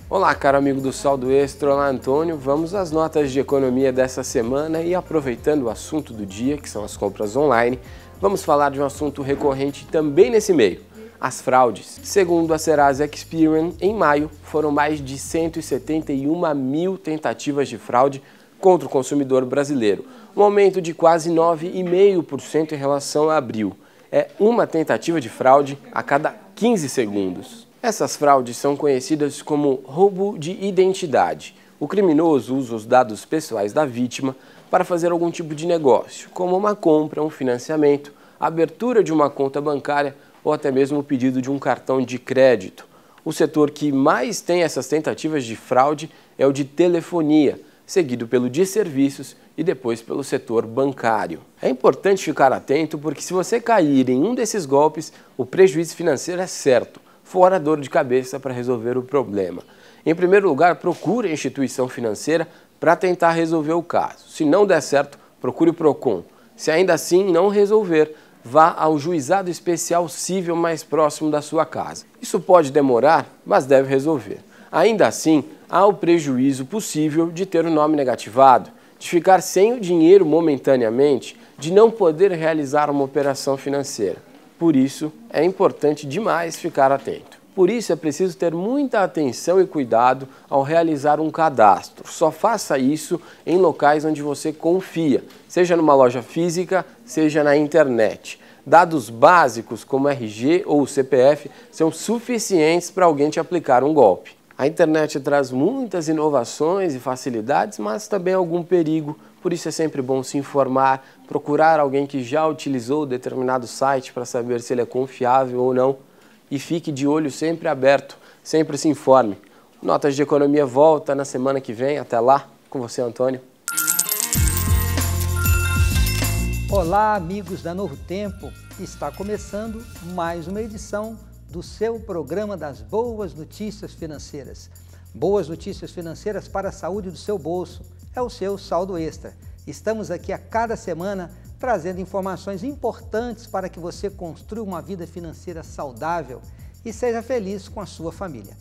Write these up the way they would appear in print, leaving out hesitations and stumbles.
Olá, caro amigo do Saldo Extra, olá Antônio, vamos às notas de economia dessa semana e aproveitando o assunto do dia, que são as compras online, vamos falar de um assunto recorrente também nesse meio, as fraudes. Segundo a Serasa Experian, em maio foram mais de 171 mil tentativas de fraude contra o consumidor brasileiro, um aumento de quase 9,5% em relação a abril. É uma tentativa de fraude a cada 15 segundos. Essas fraudes são conhecidas como roubo de identidade. O criminoso usa os dados pessoais da vítima para fazer algum tipo de negócio, como uma compra, um financiamento, a abertura de uma conta bancária ou até mesmo o pedido de um cartão de crédito. O setor que mais tem essas tentativas de fraude é o de telefonia, seguido pelo de serviços e depois pelo setor bancário. É importante ficar atento porque se você cair em um desses golpes, o prejuízo financeiro é certo, fora dor de cabeça para resolver o problema. Em primeiro lugar, procure a instituição financeira para tentar resolver o caso. Se não der certo, procure o PROCON. Se ainda assim não resolver, vá ao juizado especial civil mais próximo da sua casa. Isso pode demorar, mas deve resolver. Ainda assim, há o prejuízo possível de ter o nome negativado, de ficar sem o dinheiro momentaneamente, de não poder realizar uma operação financeira. Por isso, é importante demais ficar atento. Por isso, é preciso ter muita atenção e cuidado ao realizar um cadastro. Só faça isso em locais onde você confia, seja numa loja física, seja na internet. Dados básicos como RG ou CPF são suficientes para alguém te aplicar um golpe. A internet traz muitas inovações e facilidades, mas também algum perigo. Por isso é sempre bom se informar, procurar alguém que já utilizou determinado site para saber se ele é confiável ou não. E fique de olho sempre aberto, sempre se informe. Notas de Economia volta na semana que vem. Até lá, com você, Antônio. Olá, amigos da Novo Tempo. Está começando mais uma edição do seu programa das Boas Notícias Financeiras. Boas notícias financeiras para a saúde do seu bolso. É o seu Saldo Extra. Estamos aqui a cada semana trazendo informações importantes para que você construa uma vida financeira saudável e seja feliz com a sua família.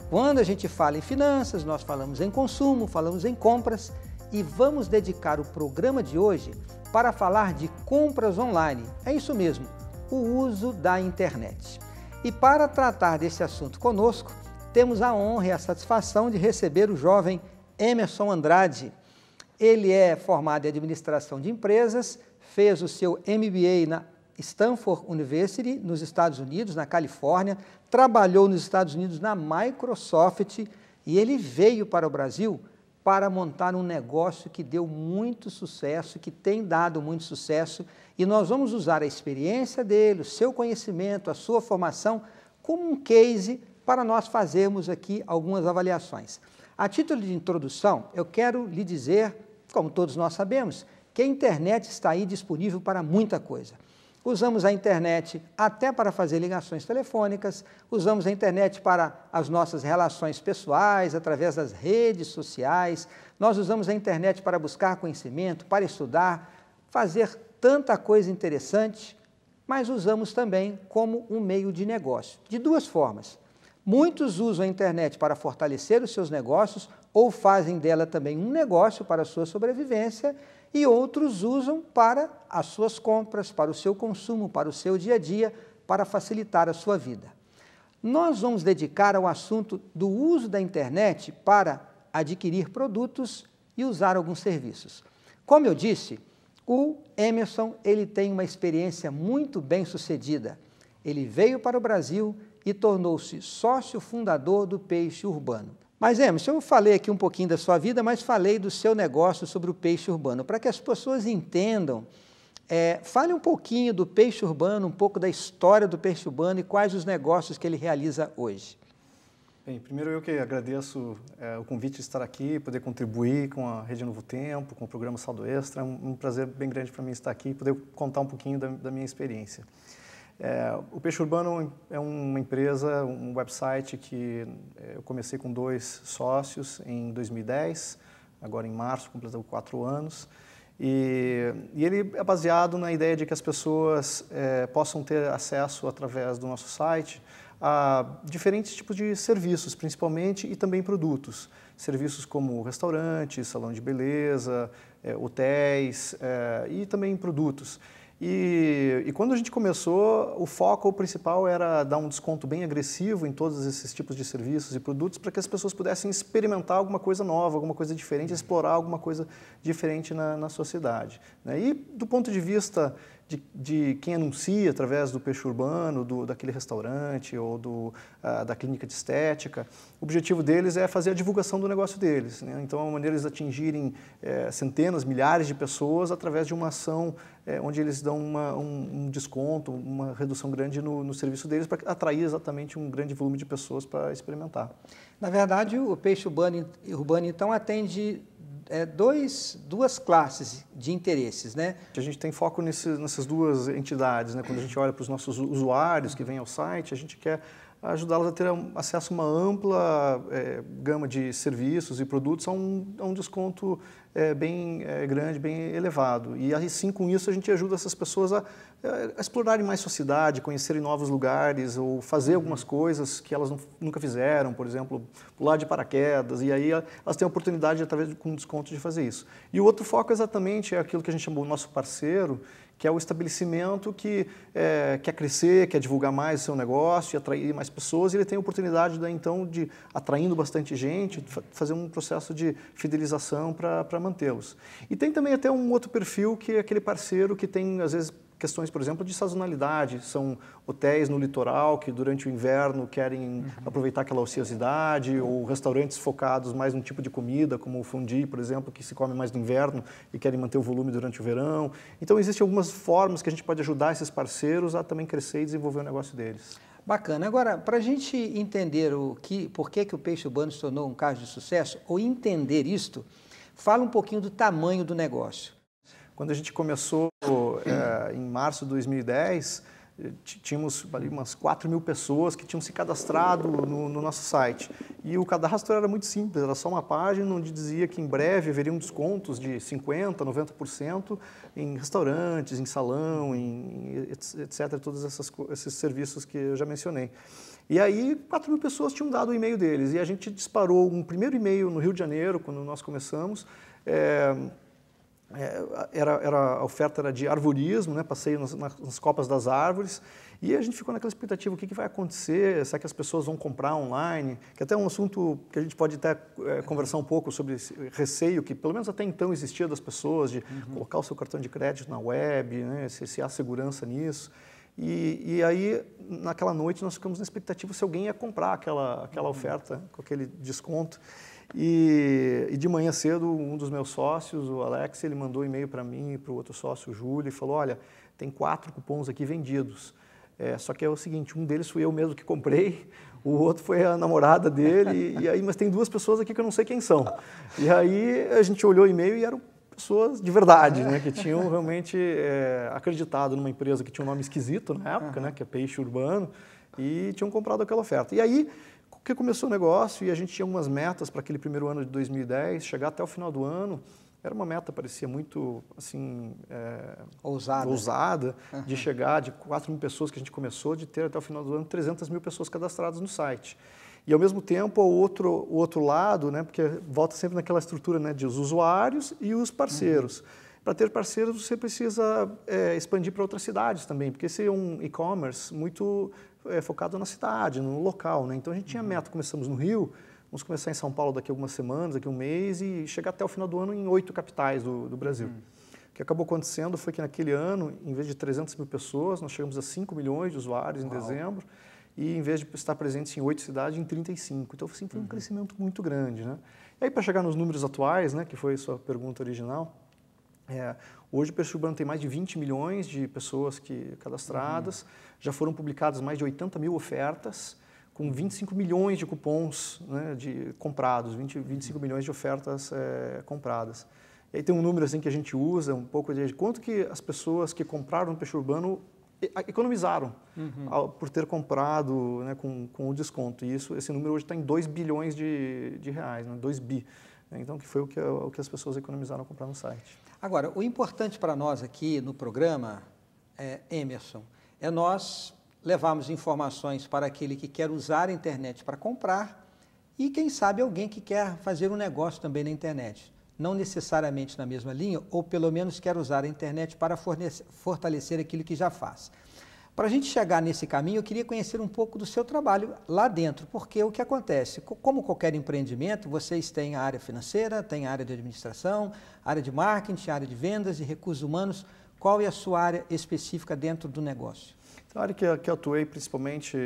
Quando a gente fala em finanças, nós falamos em consumo, falamos em compras e vamos dedicar o programa de hoje para falar de compras online. É isso mesmo, o uso da internet. E para tratar desse assunto conosco, temos a honra e a satisfação de receber o jovem Emerson Andrade. Ele é formado em Administração de Empresas, fez o seu MBA na Stanford University, nos Estados Unidos, na Califórnia, trabalhou nos Estados Unidos na Microsoft e ele veio para o Brasil para montar um negócio que deu muito sucesso, que tem dado muito sucesso, e nós vamos usar a experiência dele, o seu conhecimento, a sua formação, como um case para nós fazermos aqui algumas avaliações. A título de introdução, eu quero lhe dizer, como todos nós sabemos, que a internet está aí disponível para muita coisa. Usamos a internet até para fazer ligações telefônicas, usamos a internet para as nossas relações pessoais, através das redes sociais, nós usamos a internet para buscar conhecimento, para estudar, fazer tanta coisa interessante, mas usamos também como um meio de negócio, de duas formas. Muitos usam a internet para fortalecer os seus negócios ou fazem dela também um negócio para a sua sobrevivência e outros usam para as suas compras, para o seu consumo, para o seu dia a dia, para facilitar a sua vida. Nós vamos dedicar ao assunto do uso da internet para adquirir produtos e usar alguns serviços. Como eu disse, o Emerson ele tem uma experiência muito bem sucedida. Ele veio para o Brasil e tornou-se sócio fundador do Peixe Urbano. Mas, Emerson, eu falei aqui um pouquinho da sua vida, mas falei do seu negócio sobre o peixe urbano. Para que as pessoas entendam, fale um pouquinho do peixe urbano, um pouco da história do peixe urbano e quais os negócios que ele realiza hoje. Bem, primeiro eu que agradeço o convite de estar aqui, poder contribuir com a Rede Novo Tempo, com o programa Saldo Extra. É um prazer bem grande para mim estar aqui e poder contar um pouquinho da minha experiência. O Peixe Urbano é uma empresa, um website que eu comecei com 2 sócios em 2010, agora em março completou 4 anos, e ele é baseado na ideia de que as pessoas possam ter acesso através do nosso site a diferentes tipos de serviços, principalmente, e também produtos. Serviços como restaurantes, salão de beleza, hotéis e também produtos. E quando a gente começou, o foco principal era dar um desconto bem agressivo em todos esses tipos de serviços e produtos para que as pessoas pudessem experimentar alguma coisa nova, alguma coisa diferente, explorar alguma coisa diferente na sua cidade, né? E do ponto de vista de quem anuncia através do peixe urbano, daquele restaurante ou da clínica de estética, o objetivo deles é fazer a divulgação do negócio deles, né? Então, é uma maneira de eles atingirem centenas, milhares de pessoas através de uma ação onde eles dão um desconto, uma redução grande no serviço deles para atrair exatamente um grande volume de pessoas para experimentar. Na verdade, o peixe urbano então, atende duas classes de interesses, né? A gente tem foco nessas duas entidades, né? Quando a gente olha para os nossos usuários que vêm ao site, a gente quer ajudá-los a ter acesso a uma ampla gama de serviços e produtos a um desconto bem grande, bem elevado. E assim, com isso, a gente ajuda essas pessoas a explorarem mais sua cidade, conhecerem novos lugares ou fazer algumas coisas que elas nunca fizeram, por exemplo, pular de paraquedas, e aí elas têm a oportunidade, com desconto, de fazer isso. E o outro foco exatamente é aquilo que a gente chamou o nosso parceiro, que é o estabelecimento que quer crescer, quer divulgar mais o seu negócio e atrair mais pessoas, e ele tem a oportunidade, então, de, atraindo bastante gente, fazer um processo de fidelização para mantê-los. E tem também até um outro perfil, que é aquele parceiro que tem, às vezes, questões, por exemplo, de sazonalidade. São hotéis no litoral que durante o inverno querem aproveitar aquela ociosidade, ou restaurantes focados mais num tipo de comida, como o fondue, por exemplo, que se come mais no inverno e querem manter o volume durante o verão. Então, existem algumas formas que a gente pode ajudar esses parceiros a também crescer e desenvolver o negócio deles. Bacana. Agora, para a gente entender por que o peixe urbano se tornou um caso de sucesso, ou entender isto, fala um pouquinho do tamanho do negócio. Quando a gente começou em março de 2010, tínhamos ali umas 4.000 pessoas que tinham se cadastrado no nosso site. E o cadastro era muito simples, era só uma página onde dizia que em breve haveriam descontos de 50%, 90% em restaurantes, em salão, etc., todos esses serviços que eu já mencionei. E aí, 4.000 pessoas tinham dado o e-mail deles. E a gente disparou um primeiro e-mail no Rio de Janeiro, quando nós começamos. A oferta era de arvorismo, né? Passeio nas copas das árvores, e a gente ficou naquela expectativa: o que vai acontecer? Será que as pessoas vão comprar online? Que até é um assunto que a gente pode até conversar um pouco sobre esse receio que pelo menos até então existia das pessoas de colocar o seu cartão de crédito na web, né? Se há segurança nisso. E aí, naquela noite, nós ficamos na expectativa se alguém ia comprar aquela oferta com aquele desconto. E de manhã cedo, um dos meus sócios, o Alex, ele mandou um e-mail para mim e para o outro sócio, o Júlio, e falou: olha, tem 4 cupons aqui vendidos. Só que é o seguinte, um deles fui eu mesmo que comprei, o outro foi a namorada dele, mas tem 2 pessoas aqui que eu não sei quem são. E aí a gente olhou o e-mail e eram pessoas de verdade, né, que tinham realmente acreditado numa empresa que tinha um nome esquisito na época, né, que é Peixe Urbano, e tinham comprado aquela oferta. E aí, que começou o negócio, e a gente tinha algumas metas para aquele primeiro ano de 2010, chegar até o final do ano. Era uma meta, parecia muito assim, ousada de chegar de 4.000 pessoas que a gente começou, de ter até o final do ano 300.000 pessoas cadastradas no site. E ao mesmo tempo, o outro lado, né, porque volta sempre naquela estrutura, né, de os usuários e os parceiros. Para ter parceiros, você precisa expandir para outras cidades também, porque esse é um e-commerce muito focado na cidade, no local, né? Então a gente tinha meta, começamos no Rio, vamos começar em São Paulo daqui a algumas semanas, daqui a um mês, e chegar até o final do ano em 8 capitais do Brasil. O que acabou acontecendo foi que naquele ano, em vez de 300.000 pessoas, nós chegamos a 5 milhões de usuários em dezembro, e em vez de estar presentes em 8 cidades, em 35. Então, assim, foi um crescimento muito grande, né? E aí, para chegar nos números atuais, né, que foi a sua pergunta original, hoje o Peixe Urbano tem mais de 20 milhões de pessoas cadastradas, já foram publicadas mais de 80.000 ofertas, com 25 milhões de cupons, né, comprados, 25 milhões de ofertas compradas. E aí tem um número assim, que a gente usa, um pouco de quanto que as pessoas que compraram no Peixe Urbano economizaram por ter comprado, né, com o desconto. E esse número hoje está em 2 bilhões de reais, né, 2 bi. Então, que foi o que as pessoas economizaram comprando no site. Agora, o importante para nós aqui no programa, Emerson, é nós levamos informações para aquele que quer usar a internet para comprar e, quem sabe, alguém que quer fazer um negócio também na internet. Não necessariamente na mesma linha, ou pelo menos quer usar a internet para fortalecer aquilo que já faz. Para a gente chegar nesse caminho, eu queria conhecer um pouco do seu trabalho lá dentro, porque o que acontece? Como qualquer empreendimento, vocês têm a área financeira, têm a área de administração, área de marketing, área de vendas e recursos humanos. Qual é a sua área específica dentro do negócio? A área que eu atuei principalmente,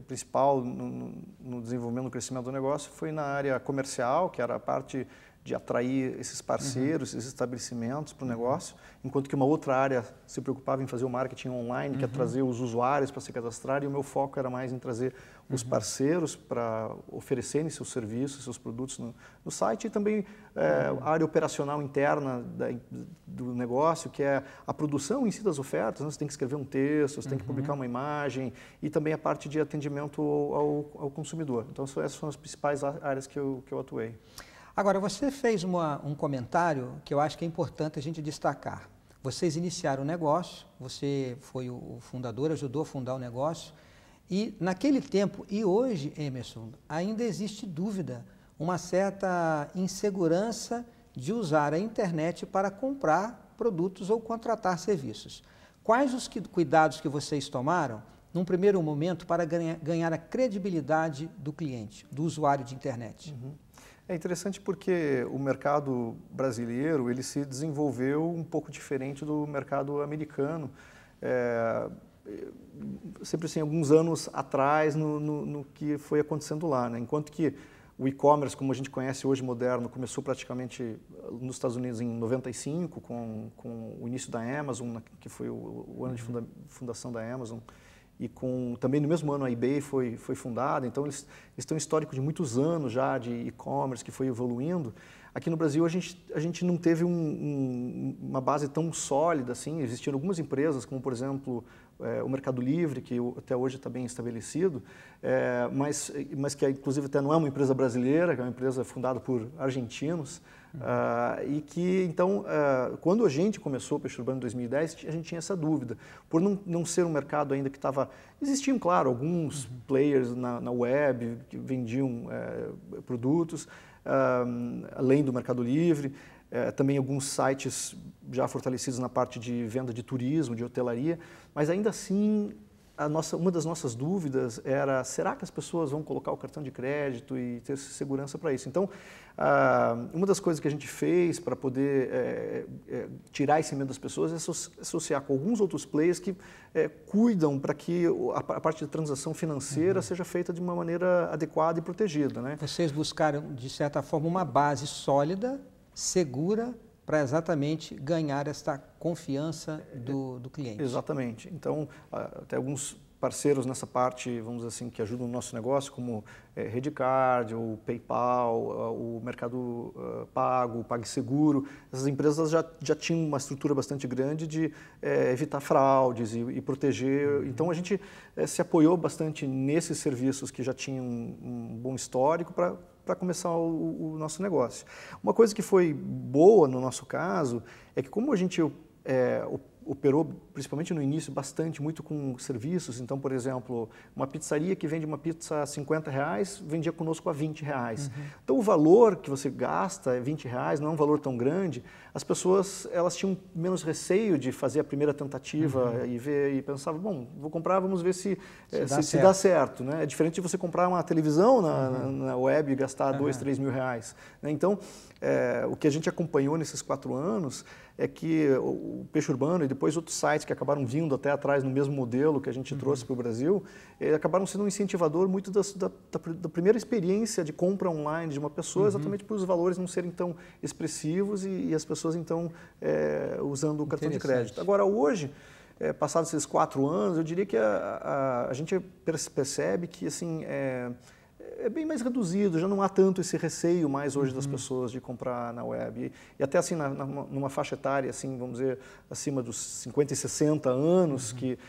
principal no desenvolvimento, no crescimento do negócio, foi na área comercial, que era a parte de atrair esses parceiros, esses estabelecimentos para o negócio, enquanto que uma outra área se preocupava em fazer o marketing online, que é trazer os usuários para se cadastrar, e o meu foco era mais em trazer os parceiros para oferecerem seus serviços, seus produtos no site, e também a área operacional interna do negócio, que é a produção em si das ofertas, né? Você tem que escrever um texto, você tem que publicar uma imagem, e também a parte de atendimento ao consumidor. Então, essas são as principais áreas que eu atuei. Agora, você fez um comentário que eu acho que é importante a gente destacar. Vocês iniciaram o negócio, você foi o fundador, ajudou a fundar o negócio, e naquele tempo, e hoje, Emerson, ainda existe dúvida, uma certa insegurança de usar a internet para comprar produtos ou contratar serviços. Quais os cuidados que vocês tomaram, num primeiro momento, para ganhar a credibilidade do cliente, do usuário de internet? É interessante porque o mercado brasileiro ele se desenvolveu um pouco diferente do mercado americano, sempre assim, alguns anos atrás no que foi acontecendo lá, né? Enquanto que o e-commerce, como a gente conhece hoje, moderno, começou praticamente nos Estados Unidos em 95, com o início da Amazon, que foi o ano de fundação da Amazon, e também no mesmo ano a eBay foi fundada, então eles têm um histórico de muitos anos já de e-commerce que foi evoluindo. Aqui no Brasil a gente não teve uma base tão sólida assim, existiram algumas empresas, como por exemplo o Mercado Livre, que até hoje está bem estabelecido, mas que inclusive até não é uma empresa brasileira, que é uma empresa fundada por argentinos, e que então, quando a gente começou o Peixe Urbano em 2010, a gente tinha essa dúvida, por não ser um mercado ainda que estava... Existiam, claro, alguns players na web que vendiam produtos, além do Mercado Livre, também alguns sites já fortalecidos na parte de venda de turismo, de hotelaria, mas ainda assim uma das nossas dúvidas era, será que as pessoas vão colocar o cartão de crédito e ter segurança para isso? Então, uma das coisas que a gente fez para poder tirar esse medo das pessoas é associar com alguns outros players que cuidam para que a parte de transação financeira seja feita de uma maneira adequada e protegida, né? Vocês buscaram, de certa forma, uma base sólida, segura, para exatamente ganhar esta confiança do cliente. Exatamente. Então, até alguns parceiros nessa parte, vamos dizer assim, que ajudam no nosso negócio, como Redcard, o PayPal, o Mercado Pago, o PagSeguro, essas empresas já tinham uma estrutura bastante grande de evitar fraudes e proteger. Então, a gente se apoiou bastante nesses serviços que já tinham um bom histórico para começar o nosso negócio. Uma coisa que foi boa no nosso caso é que como a gente operou, principalmente no início, muito com serviços, então, por exemplo, uma pizzaria que vende uma pizza a R$50, vendia conosco a R$20. Então, o valor que você gasta é R$20, não é um valor tão grande, as pessoas elas tinham menos receio de fazer a primeira tentativa e ver e pensavam, bom, vou comprar, vamos ver se dá certo, né? É diferente de você comprar uma televisão na web e gastar R$2, R$3 mil, né? Então, o que a gente acompanhou nesses 4 anos é que o Peixe Urbano e depois outros sites que acabaram vindo até atrás no mesmo modelo que a gente trouxe para o Brasil, acabaram sendo um incentivador muito da primeira experiência de compra online de uma pessoa, exatamente por os valores não serem tão expressivos e as pessoas então usando o cartão de crédito. Agora hoje, passados esses 4 anos, eu diria que a gente percebe que assim é bem mais reduzido, já não há tanto esse receio mais hoje das pessoas de comprar na web. E até assim, numa faixa etária, assim, vamos dizer, acima dos 50 e 60 anos, que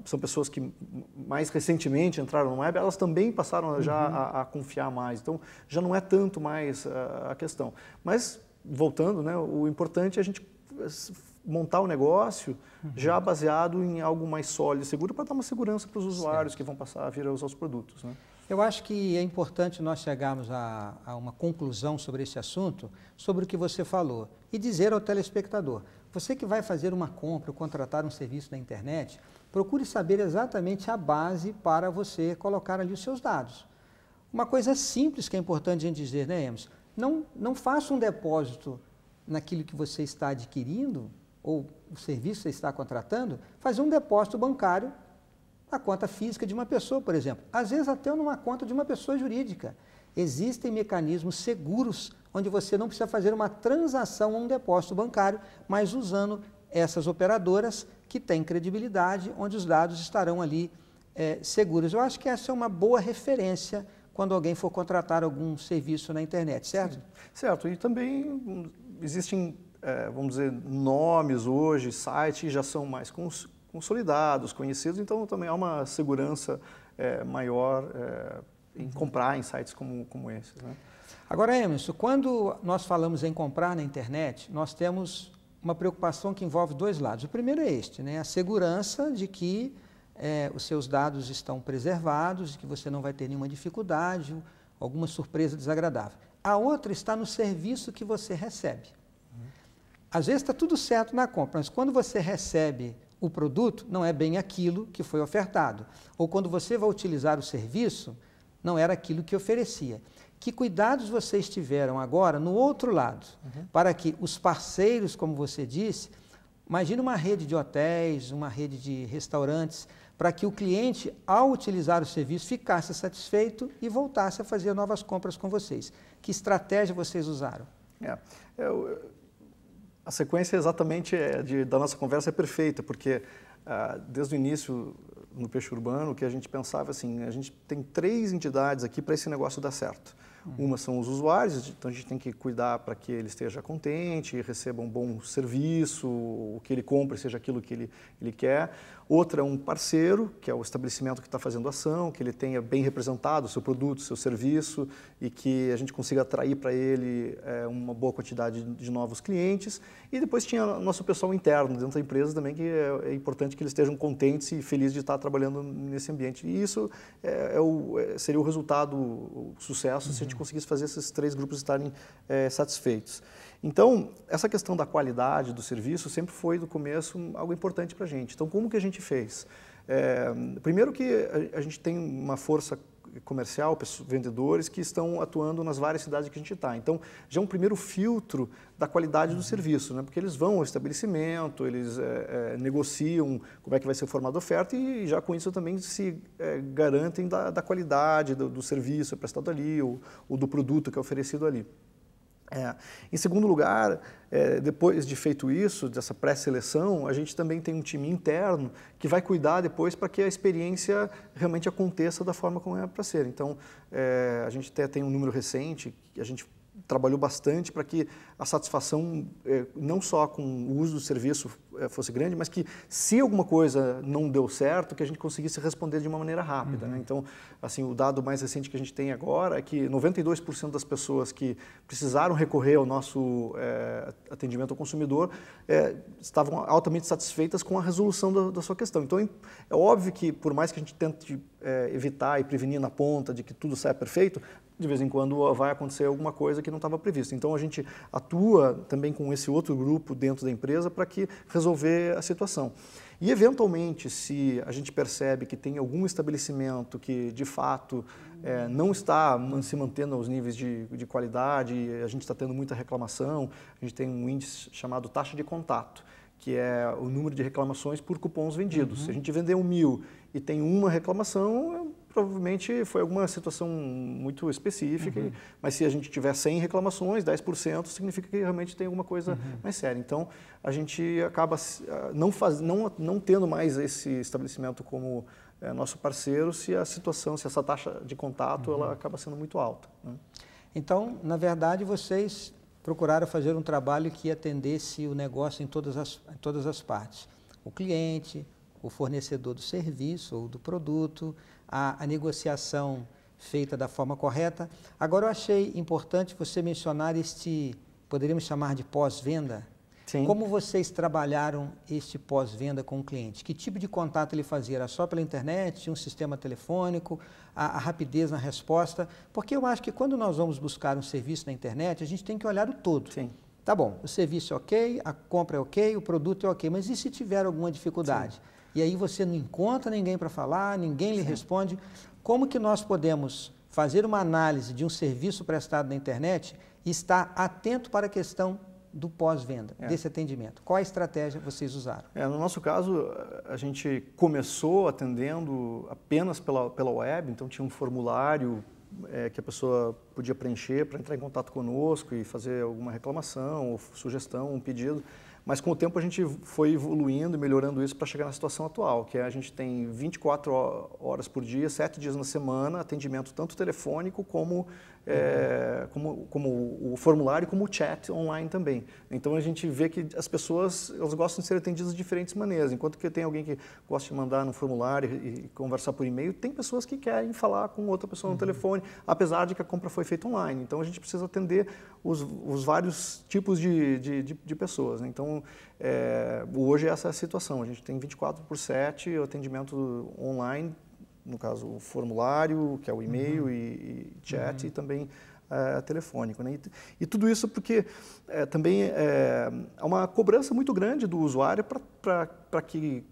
são pessoas que mais recentemente entraram na web, elas também passaram já a confiar mais. Então, já não é tanto mais a questão. Mas, voltando, né, o importante é a gente montar o negócio já baseado em algo mais sólido e seguro para dar uma segurança para os usuários que vão passar a vir a usar os produtos, né? Eu acho que é importante nós chegarmos a uma conclusão sobre esse assunto, sobre o que você falou, e dizer ao telespectador, você que vai fazer uma compra ou contratar um serviço na internet, procure saber exatamente a base para você colocar ali os seus dados. Uma coisa simples que é importante a gente dizer, né, Emerson? Não faça um depósito naquilo que você está adquirindo, ou o serviço que você está contratando, fazer um depósito bancário na conta física de uma pessoa, por exemplo. Às vezes até numa conta de uma pessoa jurídica. Existem mecanismos seguros onde você não precisa fazer uma transação ou um depósito bancário, mas usando essas operadoras que têm credibilidade, onde os dados estarão ali seguros. Eu acho que essa é uma boa referência quando alguém for contratar algum serviço na internet, certo? Certo, e também existem, vamos dizer, nomes hoje, sites que já são mais consolidados, conhecidos, então também há uma segurança maior em comprar em sites como esses, né? Agora, Emerson, quando nós falamos em comprar na internet, nós temos uma preocupação que envolve dois lados. O primeiro é este, né? A segurança de que os seus dados estão preservados, que você não vai ter nenhuma dificuldade, alguma surpresa desagradável. A outra está no serviço que você recebe. Às vezes está tudo certo na compra, mas quando você recebe o produto, não é bem aquilo que foi ofertado. Ou quando você vai utilizar o serviço, não era aquilo que oferecia. Que cuidados vocês tiveram agora no outro lado, para que os parceiros, como você disse, imagine uma rede de hotéis, uma rede de restaurantes, para que o cliente, ao utilizar o serviço, ficasse satisfeito e voltasse a fazer novas compras com vocês. Que estratégia vocês usaram? A sequência exatamente da nossa conversa é perfeita, porque desde o início no Peixe Urbano, o que a gente pensava assim, a gente tem 3 entidades aqui para esse negócio dar certo. Uma são os usuários, então a gente tem que cuidar para que ele esteja contente, receba um bom serviço, o que ele compre seja aquilo que ele quer. Outra é um parceiro, que é o estabelecimento que está fazendo a ação, que ele tenha bem representado o seu produto, o seu serviço e que a gente consiga atrair para ele uma boa quantidade de novos clientes. E depois tinha o nosso pessoal interno dentro da empresa também, que é importante que eles estejam contentes e felizes de estar trabalhando nesse ambiente. E isso seria o resultado, o sucesso, se a gente conseguisse fazer esses 3 grupos estarem satisfeitos. Então, essa questão da qualidade do serviço sempre foi, do começo, algo importante para a gente. Então, como que a gente fez? Primeiro que a gente tem uma força comercial, vendedores que estão atuando nas várias cidades que a gente está. Então, já é um primeiro filtro da qualidade do serviço, né? Porque eles vão ao estabelecimento, eles negociam como é que vai ser formada a oferta e já com isso também se garantem da qualidade do serviço prestado ali, ou do produto que é oferecido ali. Em segundo lugar, depois de feito isso, dessa pré-seleção, a gente também tem um time interno que vai cuidar depois para que a experiência realmente aconteça da forma como é para ser. Então, a gente até tem um número recente, que a gente trabalhou bastante para que a satisfação, não só com o uso do serviço fosse grande, mas que se alguma coisa não deu certo, que a gente conseguisse responder de uma maneira rápida, né? Então, assim, o dado mais recente que a gente tem agora é que 92% das pessoas que precisaram recorrer ao nosso atendimento ao consumidor estavam altamente satisfeitas com a resolução da sua questão. Então, é óbvio que, por mais que a gente tente evitar e prevenir na ponta de que tudo saia perfeito, de vez em quando vai acontecer alguma coisa que não estava prevista. Então, a gente atua também com esse outro grupo dentro da empresa para que resolver a situação. E, eventualmente, se a gente percebe que tem algum estabelecimento que, de fato, não está se mantendo aos níveis de qualidade, a gente está tendo muita reclamação, a gente tem um índice chamado taxa de contato, que é o número de reclamações por cupons vendidos. Se a gente vender 1.000 e tem uma reclamação, provavelmente foi alguma situação muito específica, mas se a gente tiver 100 reclamações, 10% significa que realmente tem alguma coisa mais séria. Então, a gente acaba não tendo mais esse estabelecimento como nosso parceiro se a situação, se essa taxa de contato ela acaba sendo muito alta, né? Então, na verdade, vocês procuraram fazer um trabalho que atendesse o negócio em todas as partes. O cliente, o fornecedor do serviço ou do produto, a negociação feita da forma correta. Agora, eu achei importante você mencionar poderíamos chamar de pós-venda, Sim. Como vocês trabalharam este pós-venda com o cliente? Que tipo de contato ele fazia? Era só pela internet, tinha um sistema telefônico, a rapidez na resposta? Porque eu acho que quando nós vamos buscar um serviço na internet, a gente tem que olhar o todo. Sim. Tá bom, o serviço é ok, a compra é ok, o produto é ok, mas e se tiver alguma dificuldade? Sim. E aí você não encontra ninguém para falar, ninguém lhe responde. Como que nós podemos fazer uma análise de um serviço prestado na internet e estar atento para a questão do pós-venda, desse atendimento? Qual a estratégia vocês usaram? No nosso caso, a gente começou atendendo apenas pela web, então tinha um formulário que a pessoa podia preencher para entrar em contato conosco e fazer alguma reclamação, ou sugestão, um pedido. Mas com o tempo a gente foi evoluindo e melhorando isso para chegar na situação atual, que é a gente tem 24 horas por dia, 7 dias na semana, atendimento tanto telefônico como o formulário, como o chat online também. Então a gente vê que as pessoas elas gostam de ser atendidas de diferentes maneiras. Enquanto que tem alguém que gosta de mandar no formulário e conversar por e-mail, tem pessoas que querem falar com outra pessoa no telefone, apesar de que a compra foi feita online. Então a gente precisa atender os vários tipos de pessoas, né? Então hoje essa é a situação. A gente tem 24/7 o atendimento online, no caso o formulário, que é o e-mail e chat, e também telefônico, né? E tudo isso porque também há uma cobrança muito grande do usuário para que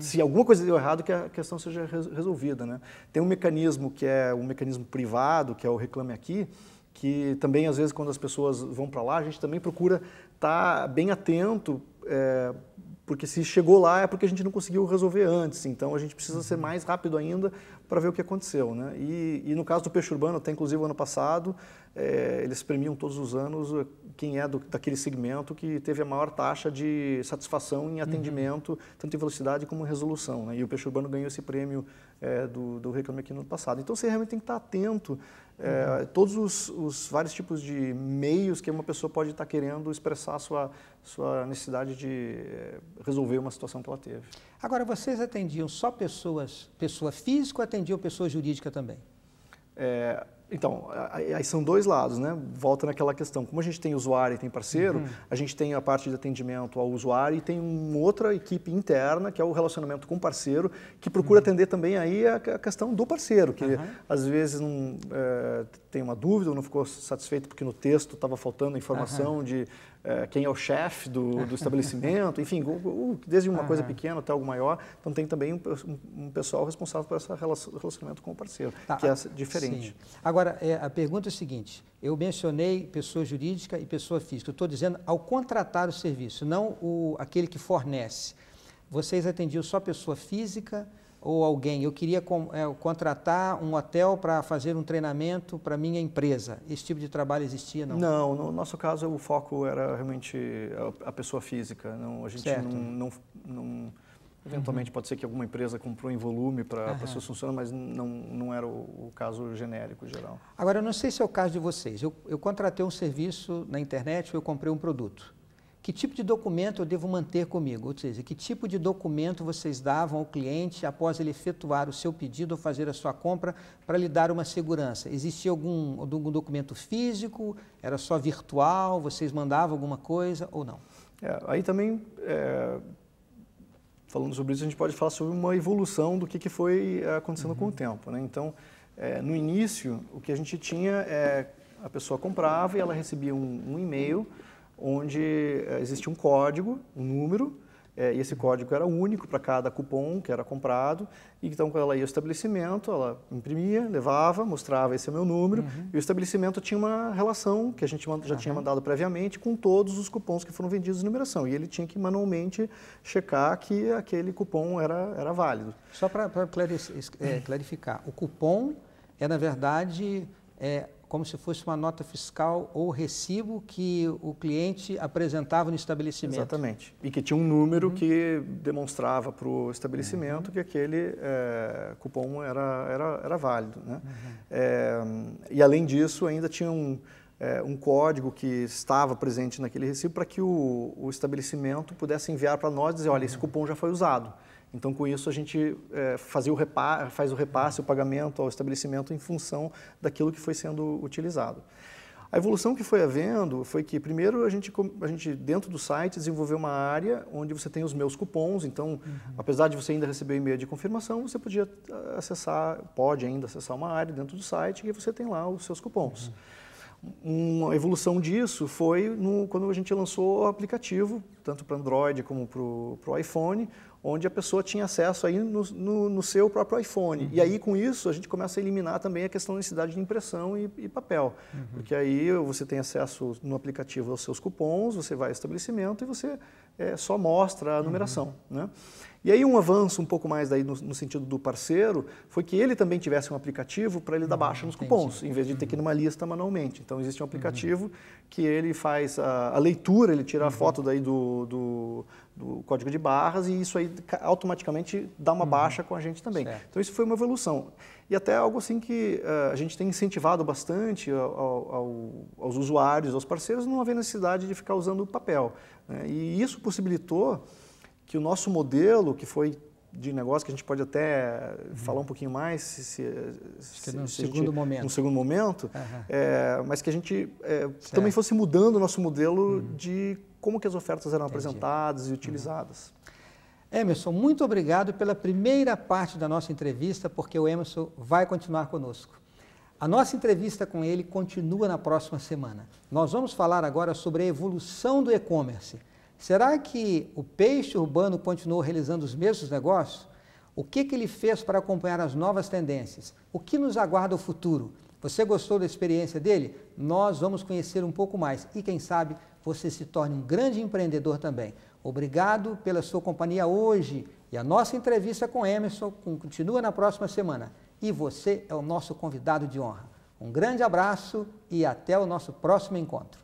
se alguma coisa deu errado, que a questão seja resolvida, né? Tem um mecanismo que é um mecanismo privado, que é o Reclame Aqui, que também às vezes quando as pessoas vão para lá, a gente também procura estar bem atento, porque se chegou lá é porque a gente não conseguiu resolver antes, então a gente precisa ser mais rápido ainda para ver o que aconteceu, né? E no caso do Peixe Urbano, até inclusive o ano passado, eles premiam todos os anos quem é daquele segmento que teve a maior taxa de satisfação em atendimento, tanto em velocidade como em resolução, né? E o Peixe Urbano ganhou esse prêmio do Reclame Aqui no ano passado. Então você realmente tem que estar atento todos os vários tipos de meios que uma pessoa pode estar querendo expressar a sua necessidade de resolver uma situação que ela teve. Agora, vocês atendiam só pessoa física ou atendiam pessoa jurídica também? Então, aí são dois lados, né? Volta naquela questão. Como a gente tem usuário e tem parceiro, a gente tem a parte de atendimento ao usuário e tem uma outra equipe interna, que é o relacionamento com o parceiro, que procura atender também aí a questão do parceiro, que às vezes não tem uma dúvida ou não ficou satisfeito porque no texto estava faltando informação de quem é o chefe do estabelecimento, enfim, desde uma coisa pequena até algo maior. Então tem também um pessoal responsável por esse relacionamento com o parceiro, que é diferente. Sim. Agora, a pergunta é a seguinte, eu mencionei pessoa jurídica e pessoa física, eu estou dizendo ao contratar o serviço, não aquele que fornece. Vocês atendiam só pessoa física ou alguém? Eu queria contratar um hotel para fazer um treinamento para minha empresa. Esse tipo de trabalho existia, não? Não, no nosso caso o foco era realmente a pessoa física. Não, a gente não eventualmente pode ser que alguma empresa comprou em volume para seus funcionários, mas não era o caso genérico, geral. Agora, eu não sei se é o caso de vocês. Eu contratei um serviço na internet, eu comprei um produto. Que tipo de documento eu devo manter comigo? Ou seja, que tipo de documento vocês davam ao cliente após ele efetuar o seu pedido ou fazer a sua compra para lhe dar uma segurança? Existia algum documento físico? Era só virtual? Vocês mandavam alguma coisa ou não? Aí também, falando sobre isso, a gente pode falar sobre uma evolução do que foi acontecendo com o tempo, né? Então, no início, o que a gente tinha a pessoa comprava e ela recebia um e-mail onde existia um código, um número, e esse código era único para cada cupom que era comprado, e então quando ela ia ao estabelecimento, ela imprimia, levava, mostrava esse é o meu número, e o estabelecimento tinha uma relação que a gente já tinha mandado previamente com todos os cupons que foram vendidos em numeração, e ele tinha que manualmente checar que aquele cupom era válido. Só para clarificar, o cupom na verdade, como se fosse uma nota fiscal ou recibo que o cliente apresentava no estabelecimento. Exatamente. E que tinha um número que demonstrava para o estabelecimento que aquele cupom era válido, né? E além disso, ainda tinha um código que estava presente naquele recibo para que o estabelecimento pudesse enviar para nós e dizer, olha, esse cupom já foi usado. Então, com isso, a gente faz o repasse, o pagamento ao estabelecimento em função daquilo que foi sendo utilizado. A evolução que foi havendo foi que, primeiro, a gente dentro do site, desenvolveu uma área onde você tem os meus cupons. Então, apesar de você ainda receber o e-mail de confirmação, você pode ainda acessar uma área dentro do site e você tem lá os seus cupons. Uma evolução disso foi quando a gente lançou o aplicativo, tanto para Android como para o iPhone, onde a pessoa tinha acesso aí no seu próprio iPhone. E aí, com isso, a gente começa a eliminar também a questão da necessidade de impressão e papel. Porque aí você tem acesso no aplicativo aos seus cupons, você vai ao estabelecimento e você só mostra a numeração, né? E aí um avanço um pouco mais daí no sentido do parceiro foi que ele também tivesse um aplicativo para ele dar baixa nos cupons, em vez de ter que ir numa lista manualmente. Então existe um aplicativo que ele faz a leitura, ele tira a foto daí do código de barras e isso aí automaticamente dá uma baixa com a gente também. Certo. Então isso foi uma evolução. E até algo assim que a gente tem incentivado bastante aos usuários, aos parceiros, não haver necessidade de ficar usando papel, né? E isso possibilitou que o nosso modelo, que foi de negócio, que a gente pode até falar um pouquinho mais no segundo momento, mas que a gente também fosse mudando o nosso modelo de como que as ofertas eram apresentadas e utilizadas. Emerson, muito obrigado pela primeira parte da nossa entrevista, porque o Emerson vai continuar conosco. A nossa entrevista com ele continua na próxima semana. Nós vamos falar agora sobre a evolução do e-commerce. Será que o Peixe Urbano continuou realizando os mesmos negócios? O que ele fez para acompanhar as novas tendências? O que nos aguarda o futuro? Você gostou da experiência dele? Nós vamos conhecer um pouco mais e, quem sabe, você se torne um grande empreendedor também. Obrigado pela sua companhia hoje e a nossa entrevista com Emerson continua na próxima semana. E você é o nosso convidado de honra. Um grande abraço e até o nosso próximo encontro.